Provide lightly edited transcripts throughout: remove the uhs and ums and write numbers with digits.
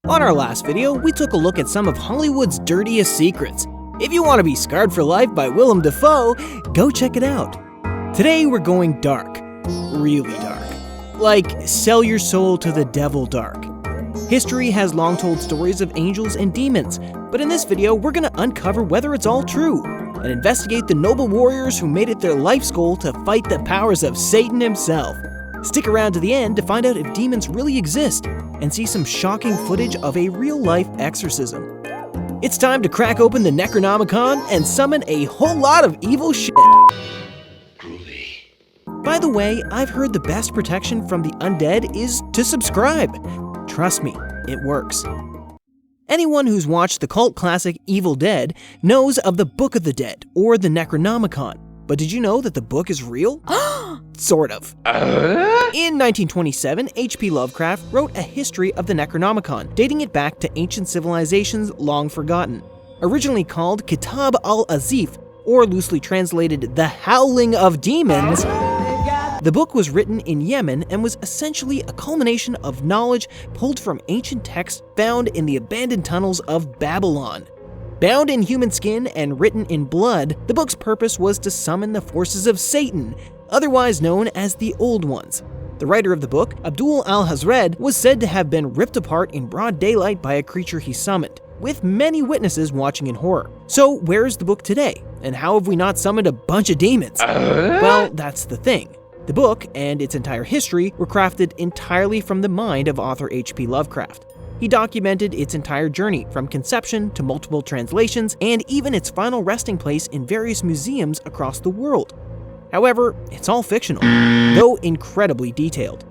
On our last video, we took a look at some of Hollywood's dirtiest secrets. If you want to be scarred for life by Willem Dafoe, go check it out. Today we're going dark. Really dark. Like, sell your soul to the devil dark. History has long told stories of angels and demons, but in this video we're gonna uncover whether it's all true, and investigate the noble warriors who made it their life's goal to fight the powers of Satan himself. Stick around to the end to find out if demons really exist, and see some shocking footage of a real-life exorcism. It's time to crack open the Necronomicon and summon a whole lot of evil shit. Groovy. By the way, I've heard the best protection from the undead is to subscribe. Trust me, it works. Anyone who's watched the cult classic Evil Dead knows of the Book of the Dead, or the Necronomicon. But did you know that the book is real? Sort of. In 1927, H.P. Lovecraft wrote a history of the Necronomicon, dating it back to ancient civilizations long forgotten. Originally called Kitab al-Azif, or loosely translated The Howling of Demons, the book was written in Yemen and was essentially a culmination of knowledge pulled from ancient texts found in the abandoned tunnels of Babylon. Bound in human skin and written in blood, the book's purpose was to summon the forces of Satan, otherwise known as the Old Ones. The writer of the book, Abdul al-Hazred, was said to have been ripped apart in broad daylight by a creature he summoned, with many witnesses watching in horror. So where is the book today, and how have we not summoned a bunch of demons? Well, that's the thing. The book and its entire history were crafted entirely from the mind of author H.P. Lovecraft. He documented its entire journey, from conception to multiple translations, and even its final resting place in various museums across the world. However, it's all fictional, though incredibly detailed.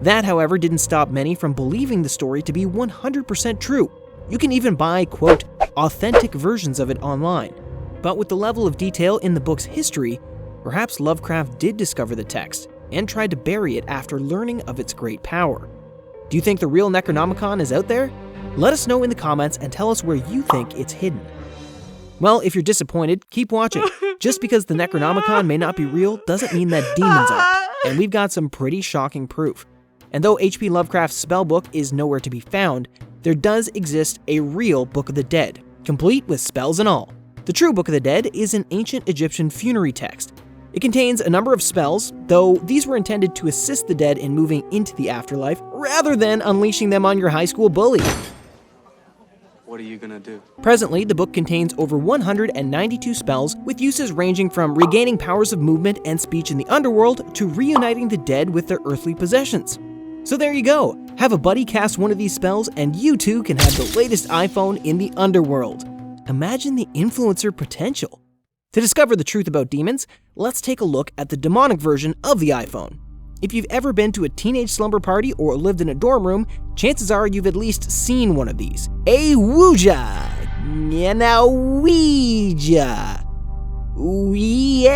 That, however, didn't stop many from believing the story to be 100% true. You can even buy, quote, authentic versions of it online. But with the level of detail in the book's history, perhaps Lovecraft did discover the text and tried to bury it after learning of its great power. Do you think the real Necronomicon is out there? Let us know in the comments and tell us where you think it's hidden. Well, if you're disappointed, keep watching. Just because the Necronomicon may not be real doesn't mean that demons aren't, and we've got some pretty shocking proof. And though H.P. Lovecraft's spellbook is nowhere to be found, there does exist a real Book of the Dead, complete with spells and all. The true Book of the Dead is an ancient Egyptian funerary text. It contains a number of spells, though these were intended to assist the dead in moving into the afterlife, rather than unleashing them on your high school bully. What are you gonna do? Presently, the book contains over 192 spells, with uses ranging from regaining powers of movement and speech in the underworld to reuniting the dead with their earthly possessions. So there you go, have a buddy cast one of these spells and you too can have the latest iPhone in the underworld. Imagine the influencer potential. To discover the truth about demons, let's take a look at the demonic version of the iPhone. If you've ever been to a teenage slumber party or lived in a dorm room, chances are you've at least seen one of these. A Ouija! Now Ouija! Ouija!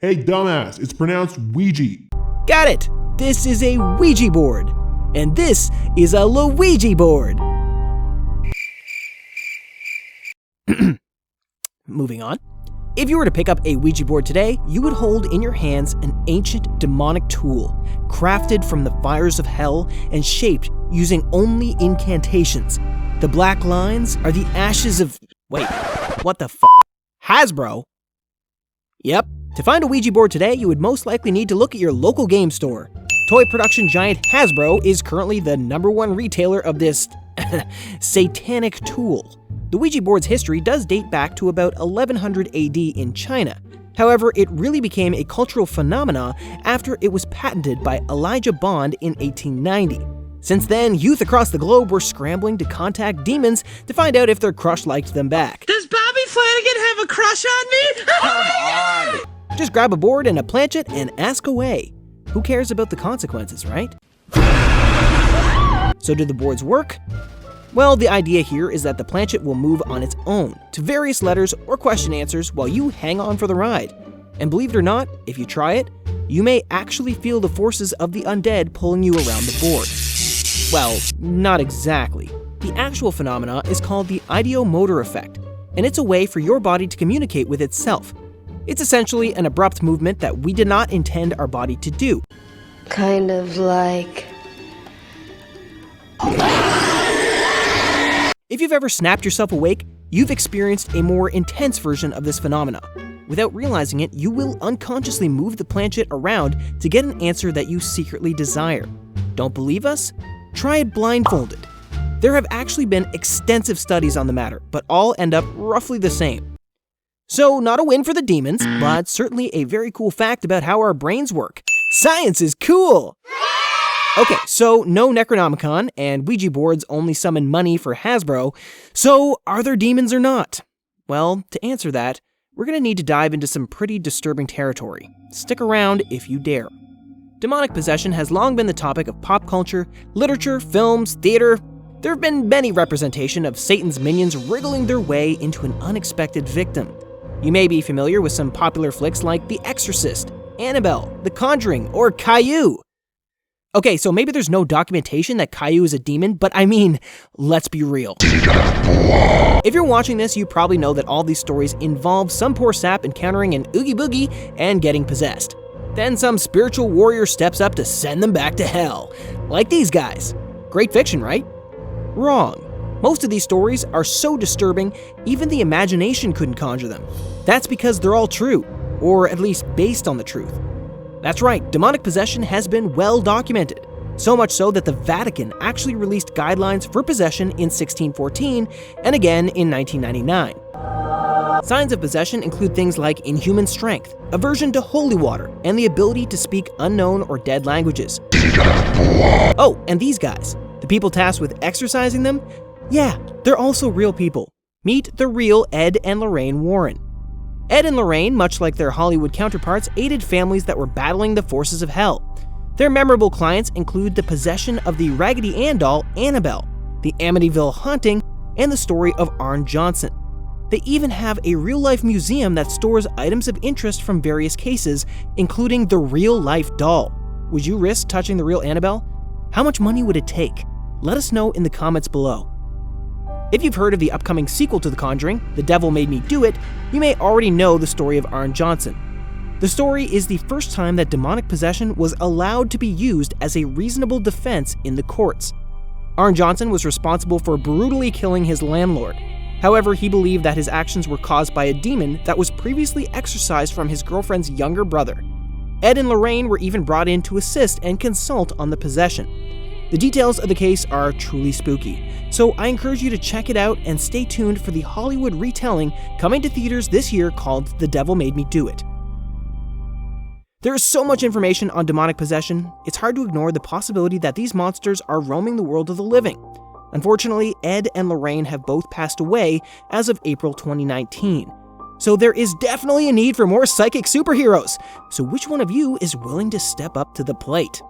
Hey dumbass, it's pronounced Ouija. Got it! This is a Ouija board. And this is a Ouija board. Moving on. If you were to pick up a Ouija board today, you would hold in your hands an ancient demonic tool, crafted from the fires of hell and shaped using only incantations. The black lines are the ashes of... Wait, what the f***? Hasbro? Yep. To find a Ouija board today, you would most likely need to look at your local game store. Toy production giant Hasbro is currently the #1 retailer of this satanic tool. The Ouija board's history does date back to about 1100 AD in China. However, it really became a cultural phenomena after it was patented by Elijah Bond in 1890. Since then, youth across the globe were scrambling to contact demons to find out if their crush liked them back. Does Bobby Flanagan have a crush on me? Come on! Just grab a board and a planchet and ask away. Who cares about the consequences, right? So do the boards work? Well, the idea here is that the planchet will move on its own to various letters or question answers while you hang on for the ride. And believe it or not, if you try it, you may actually feel the forces of the undead pulling you around the board. Well, not exactly. The actual phenomena is called the ideomotor effect, and it's a way for your body to communicate with itself. It's essentially an abrupt movement that we did not intend our body to do. Kind of like If you've ever snapped yourself awake, you've experienced a more intense version of this phenomena. Without realizing it, you will unconsciously move the planchette around to get an answer that you secretly desire. Don't believe us? Try it blindfolded. There have actually been extensive studies on the matter, but all end up roughly the same. So, not a win for the demons, but certainly a very cool fact about how our brains work. Science is cool! Okay, so no Necronomicon, and Ouija boards only summon money for Hasbro, so are there demons or not? Well, to answer that, we're going to need to dive into some pretty disturbing territory. Stick around if you dare. Demonic possession has long been the topic of pop culture, literature, films, theater. There have been many representations of Satan's minions wriggling their way into an unexpected victim. You may be familiar with some popular flicks like The Exorcist, Annabelle, The Conjuring, or Caillou. Okay, so maybe there's no documentation that Caillou is a demon, but I mean, let's be real. If you're watching this, you probably know that all these stories involve some poor sap encountering an oogie boogie and getting possessed. Then some spiritual warrior steps up to send them back to hell. Like these guys. Great fiction, right? Wrong. Most of these stories are so disturbing, even the imagination couldn't conjure them. That's because they're all true, or at least based on the truth. That's right, demonic possession has been well documented. So much so that the Vatican actually released guidelines for possession in 1614 and again in 1999. Signs of possession include things like inhuman strength, aversion to holy water, and the ability to speak unknown or dead languages. Oh, and these guys, the people tasked with exorcising them? Yeah, they're also real people. Meet the real Ed and Lorraine Warren. Ed and Lorraine, much like their Hollywood counterparts, aided families that were battling the forces of hell. Their memorable clients include the possession of the Raggedy Ann doll, Annabelle, the Amityville haunting, and the story of Arn Johnson. They even have a real-life museum that stores items of interest from various cases, including the real-life doll. Would you risk touching the real Annabelle? How much money would it take? Let us know in the comments below. If you've heard of the upcoming sequel to The Conjuring, The Devil Made Me Do It, you may already know the story of Arn Johnson. The story is the first time that demonic possession was allowed to be used as a reasonable defense in the courts. Arn Johnson was responsible for brutally killing his landlord. However, he believed that his actions were caused by a demon that was previously exorcised from his girlfriend's younger brother. Ed and Lorraine were even brought in to assist and consult on the possession. The details of the case are truly spooky, so I encourage you to check it out and stay tuned for the Hollywood retelling coming to theaters this year called The Devil Made Me Do It. There is so much information on demonic possession, it's hard to ignore the possibility that these monsters are roaming the world of the living. Unfortunately, Ed and Lorraine have both passed away as of April 2019. So there is definitely a need for more psychic superheroes. So which one of you is willing to step up to the plate?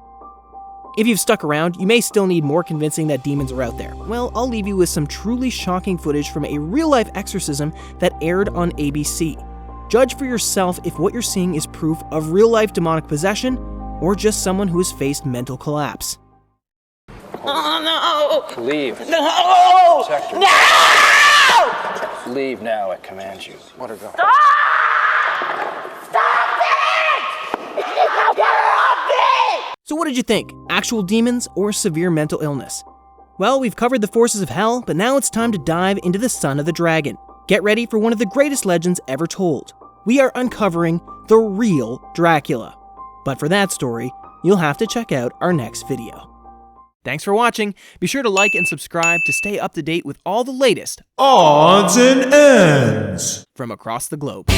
If you've stuck around, you may still need more convincing that demons are out there. Well, I'll leave you with some truly shocking footage from a real-life exorcism that aired on ABC. Judge for yourself if what you're seeing is proof of real-life demonic possession or just someone who has faced mental collapse. Oh no! Leave. No! Protect her. No! Leave now, I command you. Let her go. Stop! Stop it! Get her off me! So what did you think? Actual demons or severe mental illness? Well, we've covered the forces of hell, but now it's time to dive into the son of the dragon. Get ready for one of the greatest legends ever told. We are uncovering the real Dracula. But for that story, you'll have to check out our next video. Thanks for watching. Be sure to like and subscribe to stay up to date with all the latest Odds and ends. from across the globe.